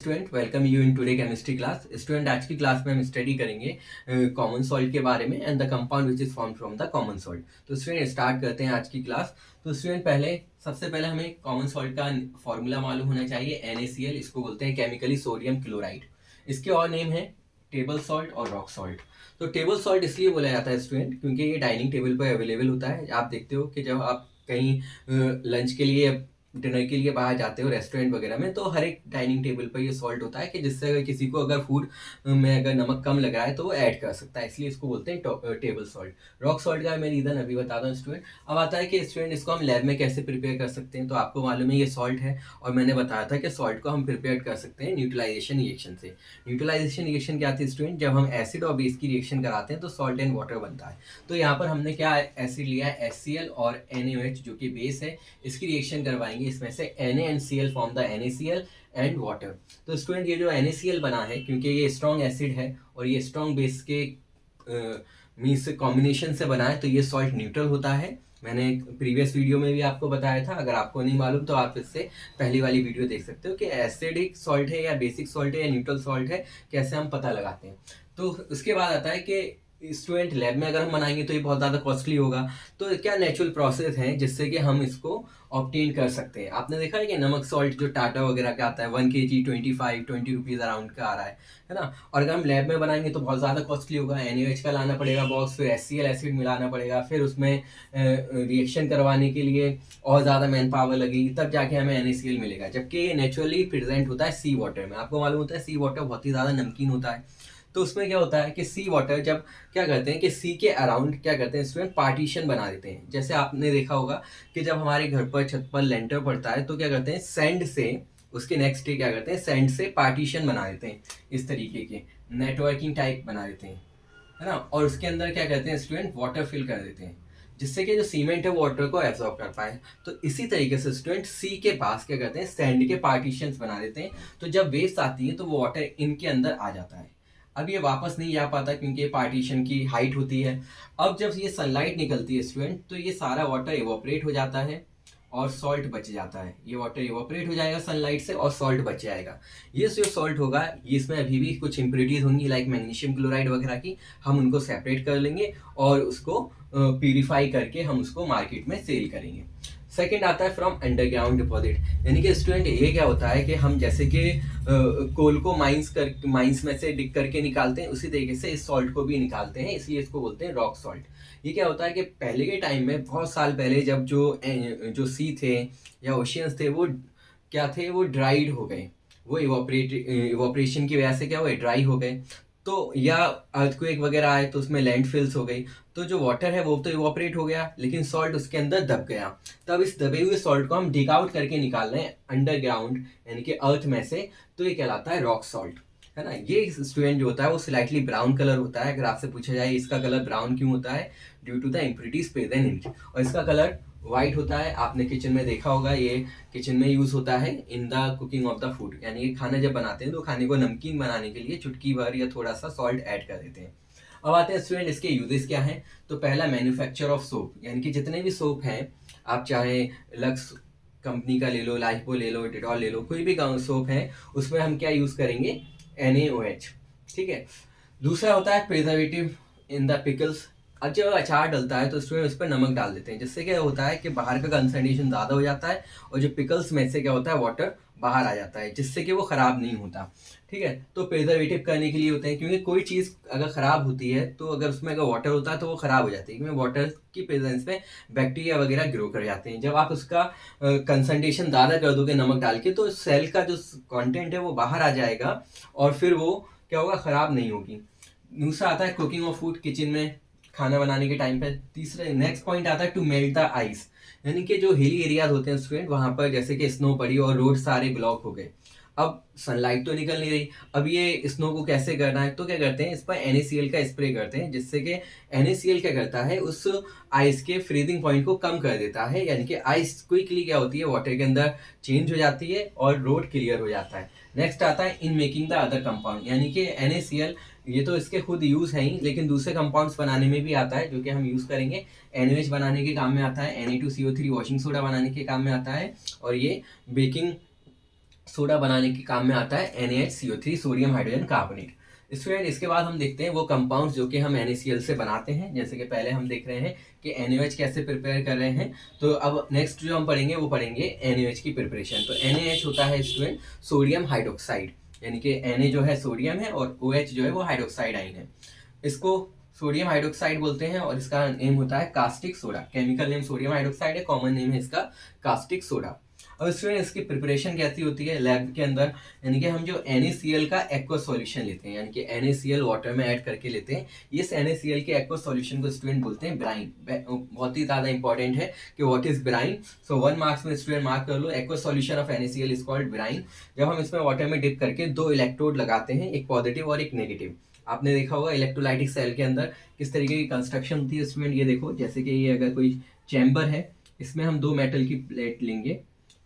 Student welcome you in today chemistry class. Student आज की class में हम स्टडी करेंगे कॉमन सॉल्ट के बारे में and the compound which is form from the common salt. तो स्टूडेंट स्टार्ट करते हैं आज की क्लास। तो स्टूडेंट सबसे पहले हमें कॉमन सॉल्ट का फॉर्मूला मालूम होना चाहिए। NaCl, इसको बोलते हैं केमिकली सोडियम क्लोराइड। इसके और नेम है टेबल सॉल्ट और रॉक सॉल्ट। तो टेबल सॉल्ट इसलिए बोला जाता है स्टूडेंट क्योंकि ये डाइनिंग टेबल पर अवेलेबल होता है। आप देखते हो कि जब आप कहीं लंच के लिए डिनर के लिए बाहर जाते हो रेस्टोरेंट वगैरह में, तो हर एक डाइनिंग टेबल पर ये सॉल्ट होता है कि जिससे अगर किसी को अगर फूड में अगर नमक कम लग रहा है तो वो ऐड कर सकता है, इसलिए इसको बोलते हैं टेबल सॉल्ट। रॉक सॉल्ट का मैं रीज़न अभी बता दूं स्टूडेंट। अब आता है कि स्टूडेंट इसको हम लैब में कैसे प्रिपेयर कर सकते हैं। तो आपको मालूम है ये सॉल्ट है और मैंने बताया था कि सॉल्ट को हम प्रिपेयर कर सकते हैं न्यूट्रलाइजेशन रिएक्शन से। न्यूट्रलाइजेशन रिएक्शन क्या थी स्टूडेंट? जब हम एसिड और बेस की रिएक्शन कराते हैं तो सॉल्ट एंड वाटर बनता है। तो यहाँ पर हमने क्या एसिड लिया है HCl और NaOH जो कि बेस है, इसकी रिएक्शन करवाएंगे। इसमें से NaCl form the NaCl and water. तो स्टूडेंट ये जो NaCl बना है क्योंकि ये स्ट्रॉन्ग एसिड है और ये स्ट्रॉन्ग बेस के मीन्स कॉम्बिनेशन से बना है, तो ये सॉल्ट न्यूट्रल होता है। मैंने प्रीवियस वीडियो में भी आपको बताया था, अगर आपको नहीं मालूम तो आप इससे पहली वाली वीडियो देख सकते हो कि एसिडिक सॉल्ट है या बेसिक सॉल्ट है या न्यूट्रल सॉल्ट है, कैसे हम पता लगाते हैं। तो उसके बाद आता है कि स्टूडेंट लैब में अगर हम बनाएंगे तो ये बहुत ज़्यादा कॉस्टली होगा। तो क्या नेचुरल प्रोसेस है जिससे कि हम इसको ऑब्टेन कर सकते हैं। आपने देखा है कि नमक सॉल्ट जो टाटा वगैरह का आता है 1 kg 20 रुपीज़ अराउंड का आ रहा है ना। और अगर हम लैब में बनाएंगे तो बहुत ज़्यादा कॉस्टली होगा। NaOH का लाना पड़ेगा बॉक्स, फिर HCl एसिड मिलाना पड़ेगा, फिर उसमें रिएक्शन करवाने के लिए और ज़्यादा मैन पावर लगेगी, तब जाके हमें NaCl मिलेगा। जबकि ये नेचुरली प्रेजेंट होता है सी वाटर में। आपको मालूम होता है सी वाटर बहुत ही ज़्यादा नमकीन होता है। तो उसमें क्या होता है कि सी वाटर जब क्या करते हैं कि सी के अराउंड क्या करते हैं स्टूडेंट, पार्टीशन बना देते हैं। जैसे आपने देखा होगा कि जब हमारे घर पर छत पर लेंटर पड़ता है तो क्या करते हैं सैंड से, उसके नेक्स्ट डे क्या करते हैं सैंड से पार्टीशन बना देते हैं, इस तरीके के नेटवर्किंग टाइप बना देते हैं, है ना। और उसके अंदर क्या करते हैं स्टूडेंट, वाटर फिल कर देते हैं जिससे कि जो सीमेंट है वाटर को एब्जॉर्ब कर पाए। तो इसी तरीके से स्टूडेंट सी के पास क्या करते हैं सैंड के पार्टीशंस बना देते हैं। तो जब वेव्स आती है तो वो वाटर इनके अंदर आ जाता है। अब ये वापस नहीं जा पाता क्योंकि पार्टीशन की हाइट होती है। अब जब ये सनलाइट निकलती है स्टूडेंट तो ये सारा वाटर इवोपरेट हो जाता है और सॉल्ट बच जाता है। ये वाटर इवोपरेट हो जाएगा सनलाइट से और सॉल्ट बच जाएगा। ये जो सॉल्ट होगा ये इसमें अभी भी कुछ इम्प्योरिटीज होंगी लाइक मैग्नीशियम क्लोराइड वगैरह की, हम उनको सेपरेट कर लेंगे और उसको प्यूरिफाई करके हम उसको मार्केट में सेल करेंगे। सेकेंड आता है फ्रॉम अंडरग्राउंड डिपॉजिट। यानी कि स्टूडेंट ये क्या होता है कि हम जैसे कि कोल को माइंस में से डिग करके निकालते हैं, उसी तरीके से इस सॉल्ट को भी निकालते हैं, इसलिए इसको बोलते हैं रॉक सॉल्ट। ये क्या होता है कि पहले के टाइम में बहुत साल पहले जब जो सी थे या ओशियंस थे वो क्या थे, वो ड्राइड हो गए। वो इवोपरेशन की वजह से क्या हुए, ड्राई हो गए। तो या अर्थक्वेक वगैरह आए तो उसमें लैंडफिल्स हो गई, तो जो वाटर है वो तो इवोपरेट हो गया लेकिन सॉल्ट उसके अंदर दब गया। तब इस दबे हुए सॉल्ट को हम डिग आउट करके निकाल रहे हैं अंडरग्राउंड यानी कि अर्थ में से, तो ये कहलाता है रॉक सॉल्ट, है ना। ये स्टूडेंट जो होता है वो स्लाइटली ब्राउन कलर होता है। अगर आपसे पूछा जाए इसका कलर ब्राउन क्यों होता है, due to the impurities present in it. और इसका कलर वाइट होता है। आपने किचन में देखा होगा, ये किचन में यूज होता है in the cooking of the food. यानी ये खाना जब बनाते हैं तो खाने को नमकीन बनाने के लिए चुटकी भर या थोड़ा सा सॉल्ट ऐड कर देते हैं। अब आते हैं स्टूडेंट इसके यूजेस क्या हैं। तो पहला मैन्युफैक्चर ऑफ सोप, यानी कि जितने भी सोप हैं, आप चाहे लक्स कंपनी का ले लो, लाइफबॉय ले लो, डेटॉल ले लो, कोई भी सोप है उसमें हम क्या यूज करेंगे, NaOH, ठीक है। दूसरा होता है प्रिजर्वेटिव इन द पिकल्स। अब जब अचार डलता है तो स्टूडेंट उस पर नमक डाल देते हैं, जिससे क्या होता है कि बाहर का कंसंट्रेशन ज़्यादा हो जाता है और जो पिकल्स में से क्या होता है वाटर बाहर आ जाता है, जिससे कि वो ख़राब नहीं होता, ठीक है। तो प्रिजर्वेटिव करने के लिए होते हैं क्योंकि कोई चीज़ अगर ख़राब होती है तो अगर उसमें अगर वाटर होता है तो वो ख़राब हो जाती है, क्योंकि वाटर की प्रेजेंस में बैक्टीरिया वगैरह ग्रो कर जाते हैं। जब आप उसका कंसंट्रेशन ज़्यादा कर दोगे नमक डाल के तो सेल का जो कॉन्टेंट है वो बाहर आ जाएगा और फिर वो क्या होगा, ख़राब नहीं होगी। दूसरा आता है कुकिंग ऑफ फूड, किचन में खाना बनाने के टाइम पे। तीसरा नेक्स्ट पॉइंट आता है टू मेल्ट द आइस, यानी कि जो हिली एरियाज होते हैं स्टूडेंट, वहां पर जैसे कि स्नो पड़ी और रोड सारे ब्लॉक हो गए। अब सनलाइट तो निकल नहीं रही, अब ये स्नो को कैसे करना है, तो क्या करते हैं इस पर NaCl का स्प्रे करते हैं, जिससे कि NaCl क्या करता है उस आइस के फ्रीजिंग पॉइंट को कम कर देता है। यानी कि आइस क्विकली क्या होती है वाटर के अंदर चेंज हो जाती है और रोड क्लियर हो जाता है। नेक्स्ट आता है in making the other compound, यानी कि NaCl ये तो इसके खुद यूज है ही, लेकिन दूसरे कंपाउंड्स बनाने में भी आता है जो कि हम यूज करेंगे। NaOH बनाने के काम में आता है, Na2CO3 वॉशिंग सोडा बनाने के काम में आता है, और ये बेकिंग सोडा बनाने के काम में आता है NaHCO3 sodium hydrogen carbonate. Student इसके बाद हम देखते हैं वो कंपाउंड्स जो कि हम NaCl से बनाते हैं। जैसे कि पहले हम देख रहे हैं कि NaOH कैसे प्रिपेयर कर रहे हैं, तो अब नेक्स्ट जो हम पढ़ेंगे वो पढ़ेंगे NaOH की प्रिपरेशन। तो NaH होता है स्टूडेंट सोडियम हाइड्रोक्साइड, यानी कि Na जो है सोडियम है और OH जो है वो हाइड्रोक्साइड आइन है। इसको सोडियम हाइड्रोक्साइड बोलते हैं और इसका नेम होता है caustic soda. Chemical name sodium hydroxide है, कॉमन नेम है इसका कास्टिक सोडा। और स्टूडेंट इसकी प्रिपरेशन कैसी होती है लैब के अंदर, यानी कि हम जो NaCl का एक्वा सॉल्यूशन लेते हैं, यानी कि NaCl वाटर में ऐड करके लेते हैं। इस NaCl के एक्वा सॉल्यूशन को स्टूडेंट बोलते हैं ब्राइन। बहुत ही ज़्यादा इंपॉर्टेंट है कि what is brine. So 1 marks में स्टूडेंट मार्क कर लो, aqua solution of NaCl is called brine. जब हम इसमें वाटर में डिप करके 2 इलेक्ट्रोड लगाते हैं, एक पॉजिटिव और एक नेगेटिव। आपने देखा होगा इलेक्ट्रोलाइटिक सेल के अंदर किस तरीके की कंस्ट्रक्शन होती है स्टूडेंट। ये देखो, जैसे कि ये अगर कोई चैम्बर है, इसमें हम 2 मेटल की प्लेट लेंगे,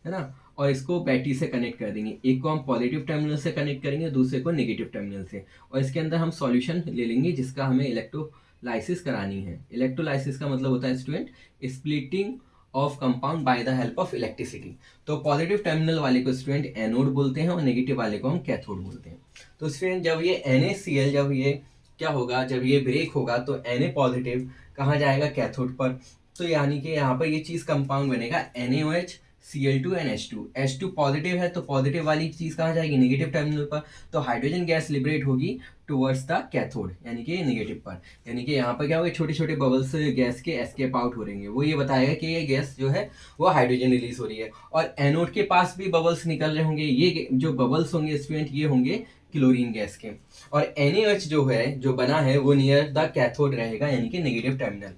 है ना, और इसको बैटरी से कनेक्ट कर देंगे। एक को हम पॉजिटिव टर्मिनल से कनेक्ट करेंगे, दूसरे को नेगेटिव टर्मिनल से, और इसके अंदर हम सॉल्यूशन ले लेंगे जिसका हमें इलेक्ट्रोलाइसिस करानी है। इलेक्ट्रोलाइसिस का मतलब होता है student splitting of compound by the help of electricity. तो पॉजिटिव टर्मिनल वाले को स्टूडेंट एनोड बोलते हैं और नेगेटिव वाले को हम कैथोड बोलते हैं। तो स्टूडेंट जब ये NaCl जब ये क्या होगा, जब ये ब्रेक होगा तो Na पॉजिटिव कहाँ जाएगा, कैथोड पर। तो यानी कि यहाँ पर ये चीज़ कंपाउंड बनेगा NaOH Cl2 and H2। H2 positive है तो पॉजिटिव वाली चीज़ कहाँ जाएगी, नेगेटिव टर्मिनल पर। तो हाइड्रोजन गैस लिबरेट होगी टुवर्ड्स द कैथोड, यानी कि नेगेटिव पर। यानी कि यहाँ पर क्या होगा, छोटे छोटे बबल्स गैस के एस्केप आउट हो रहेंगे। वो ये बताएगा कि ये गैस जो है वो हाइड्रोजन रिलीज हो रही है। और एनोड के पास भी बबल्स निकल रहे होंगे। ये जो बबल्स होंगे स्टूडेंट ये होंगे क्लोरीन गैस के। और NaOH जो है जो बना है वो नियर द कैथोड रहेगा, यानी कि नेगेटिव टर्मिनल।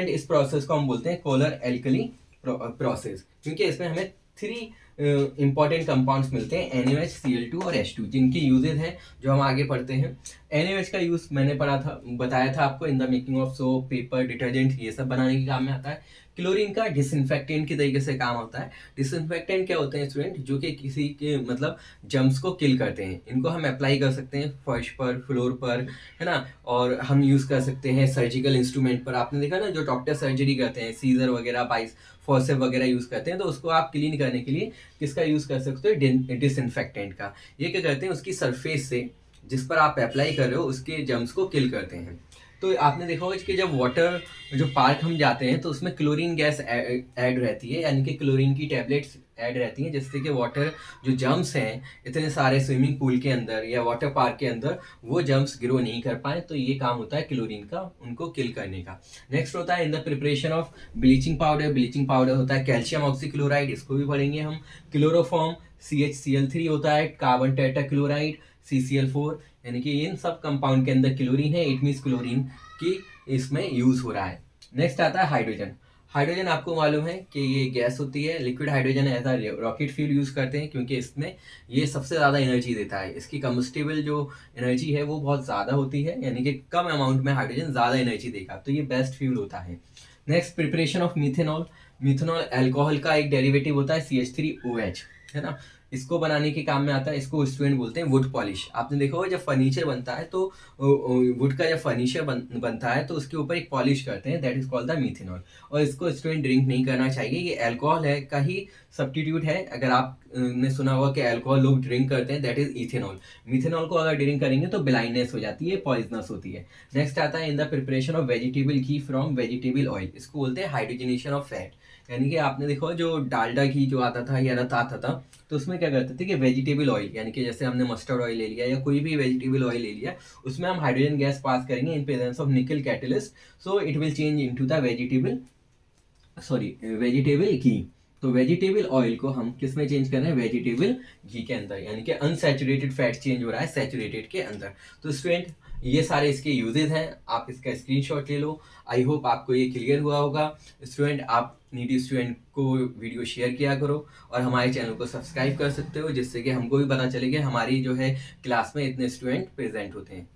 इस प्रोसेस को हम बोलते हैं पोलर एल्कली प्रोसेस, क्योंकि इसमें हमें 3 इंपॉर्टेंट कंपाउंड्स मिलते हैं NaOH Cl2 और H2, जिनकी यूजेज है जो हम आगे पढ़ते हैं। NaOH का यूज मैंने बताया था आपको in the making of soap, paper, detergent, ये सब बनाने के काम में आता है। क्लोरीन का डिसइंफेक्टेंट की तरीके से काम होता है। डिसइंफेक्टेंट क्या होते हैं स्टूडेंट, जो कि किसी के मतलब जर्म्स को किल करते हैं। इनको हम अप्लाई कर सकते हैं फर्श पर, फ्लोर पर, है ना, और हम यूज़ कर सकते हैं सर्जिकल इंस्ट्रूमेंट पर। आपने देखा ना जो डॉक्टर सर्जरी करते हैं, सीजर वगैरह, बाइस फॉर्सेप वगैरह यूज़ करते हैं, तो उसको आप क्लीन करने के लिए किसका यूज़ कर सकते हो, डिसइंफेक्टेंट का। ये क्या करते हैं, उसकी सरफेस से जिस पर आप अप्लाई कर रहे हो उसके जर्म्स को किल करते हैं। तो आपने देखा होगा कि जब वाटर जो पार्क हम जाते हैं तो उसमें क्लोरीन गैस ऐड रहती है, यानी कि क्लोरीन की टैबलेट्स ऐड रहती हैं, जिससे कि वाटर जो जर्म्स हैं इतने सारे स्विमिंग पूल के अंदर या वाटर पार्क के अंदर वो जर्म्स ग्रो नहीं कर पाए। तो ये काम होता है क्लोरीन का, उनको किल करने का। नेक्स्ट होता है in the preparation of bleaching powder. Bleaching powder होता है कैल्शियम ऑक्सीक्लोराइड, इसको भी पढ़ेंगे हम। क्लोरोफॉर्म CHCl3 होता है, कार्बन टेट्राक्लोराइड CCl4, यानी कि इन सब कंपाउंड के अंदर क्लोरीन है। इट मीन्स क्लोरीन की इसमें यूज हो रहा है। नेक्स्ट आता है हाइड्रोजन। हाइड्रोजन आपको मालूम है कि ये गैस होती है, liquid hydrogen as a rocket fuel use करते हैं, क्योंकि इसमें ये सबसे ज़्यादा एनर्जी देता है। इसकी कम्बस्टिबल जो एनर्जी है वो बहुत ज़्यादा होती है, यानी कि कम अमाउंट में हाइड्रोजन ज़्यादा एनर्जी देगा, तो ये बेस्ट फ्यूल होता है। Next preparation of methanol. Methanol alcohol का एक डेरिवेटिव होता है CH3OH, है ना, इसको बनाने के काम में आता है। इसको स्टूडेंट बोलते हैं वुड पॉलिश। आपने देखा होगा जब फर्नीचर बनता है तो वुड का जब फर्नीचर बनता है तो उसके ऊपर एक पॉलिश करते हैं, that is called the methanol. और इसको स्टूडेंट ड्रिंक नहीं करना चाहिए, ये अल्कोहल है का ही सब्स्टिट्यूट है। अगर आप ने सुना होगा कि अल्कोहल लोग ड्रिंक करते हैं, दैट इज इथेनॉल। मिथेनॉल को अगर ड्रिंक करेंगे तो ब्लाइंडनेस हो जाती है, पॉइजनस होती है। नेक्स्ट आता है in the preparation of vegetable ghee from vegetable oil. इसको बोलते हैं हाइड्रोजनेशन ऑफ फैट, यानी कि आपने देखा जो डालडा घी जो आता था या रत आता था तो उसमें क्या करते थे कि वेजिटेबल ऑयल, यानी कि जैसे हमने मस्टर्ड ऑयल ले लिया या कोई भी वेजिटेबल ऑयल ले लिया, उसमें हम हाइड्रोजन गैस पास करेंगे in presence of nickel catalyst, so it will change into the vegetable ghee. तो वेजिटेबल ऑयल को हम किस में चेंज कर रहे हैं, वेजिटेबल घी के अंदर, यानी कि अनसैचुरेटेड फैट चेंज हो रहा है सैचुरेटेड के अंदर। तो स्टूडेंट ये सारे इसके यूजेस हैं, आप इसका स्क्रीनशॉट ले लो। आई होप आपको ये क्लियर हुआ होगा। स्टूडेंट आप नीडी स्टूडेंट को वीडियो शेयर किया करो और हमारे चैनल को सब्सक्राइब कर सकते हो, जिससे कि हमको भी पता चले कि हमारी जो है क्लास में इतने स्टूडेंट प्रेजेंट होते हैं।